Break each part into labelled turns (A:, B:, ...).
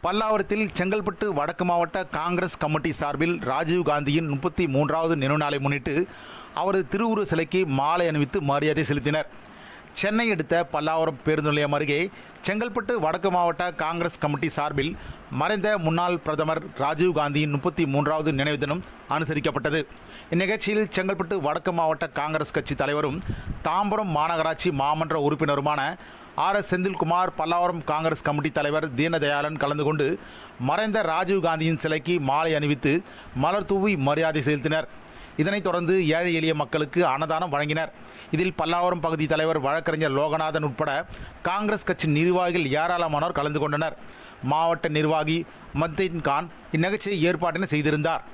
A: பல்லாவரத்தில் செங்கல்பட்டு வடக்கு மாவட்ட காங்கிரஸ் கமிட்டி சார்பில் ராஜீவ் காந்தியின் 33வது நினைவு நாளை முன்னிட்டு அவரது திருவுருவ சிலைக்கு மாலை அணிவித்து மரியாதை செலுத்தினர். சென்னை அடுத்த பல்லாவரம் பேருந்து நிலையம் அருகே செங்கல்பட்டு வடக்கு மாவட்ட காங்கிரஸ் கமிட்டி சார்பில் மறைந்த முன்னாள் பிரதமர் ராஜீவ் காந்தியின் 33வது நினைவு தினம் அனுசரிக்கப்பட்டது. இந்நிகழ்ச்சியில் செங்கல்பட்டு வடக்கு மாவட்ட காங்கிரஸ் கட்சி தலைவரும் தாம்பரம் மாநகராட்சி மாமன்ற உறுப்பினருமான ஆர்.எஸ். செந்தில்குமார், பல்லாவரம் காங்கிரஸ் கமிட்டி தலைவர் தீனதயாளன் கலந்து கொண்டு மறைந்த ராஜீவ் காந்தியின் சிலைக்கு மாலை அணிவித்து மலர் தூவி மரியாதை செலுத்தினர். இதனைத் தொடர்ந்து ஏழை எளிய மக்களுக்கு அன்னதானம் வழங்கினர். இதில் பல்லாவரம் பகுதி தலைவர் வழக்கறிஞர் லோகநாதன் உட்பட காங்கிரஸ் கட்சி நிர்வாகிகள் ஏராளமானோர் கலந்து கொண்டனர். மாவட்ட நிர்வாகி மத்தீன் கான் இந்நிகழ்ச்சியை ஏற்பாட்டினை செய்திருந்தார்.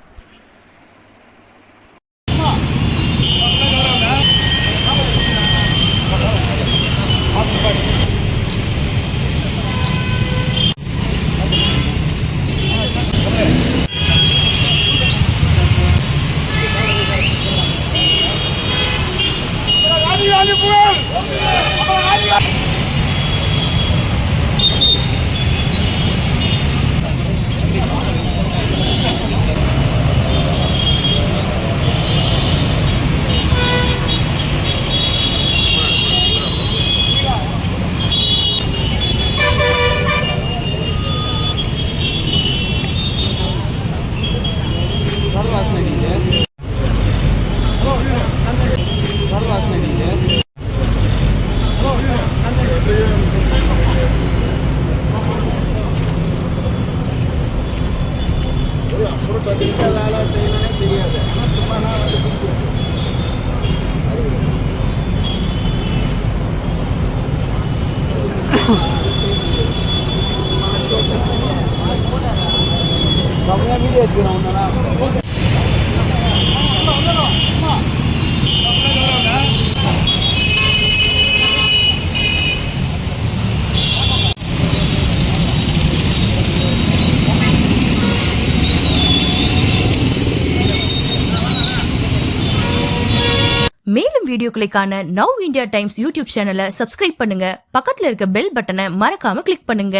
B: வேலை செய்யணும்னே தெரியாது. ஆனால் சும்மா நான் வந்து வீடியோ எடுத்துக்கிறோம்.
C: மேலும் வீடியோக்களை காண நவ் இந்தியா டைம்ஸ் யூடியூப் சேனலை சப்ஸ்கிரைப் பண்ணுங்க. பக்கத்துல இருக்க பெல் பட்டனை மறக்காம கிளிக் பண்ணுங்க.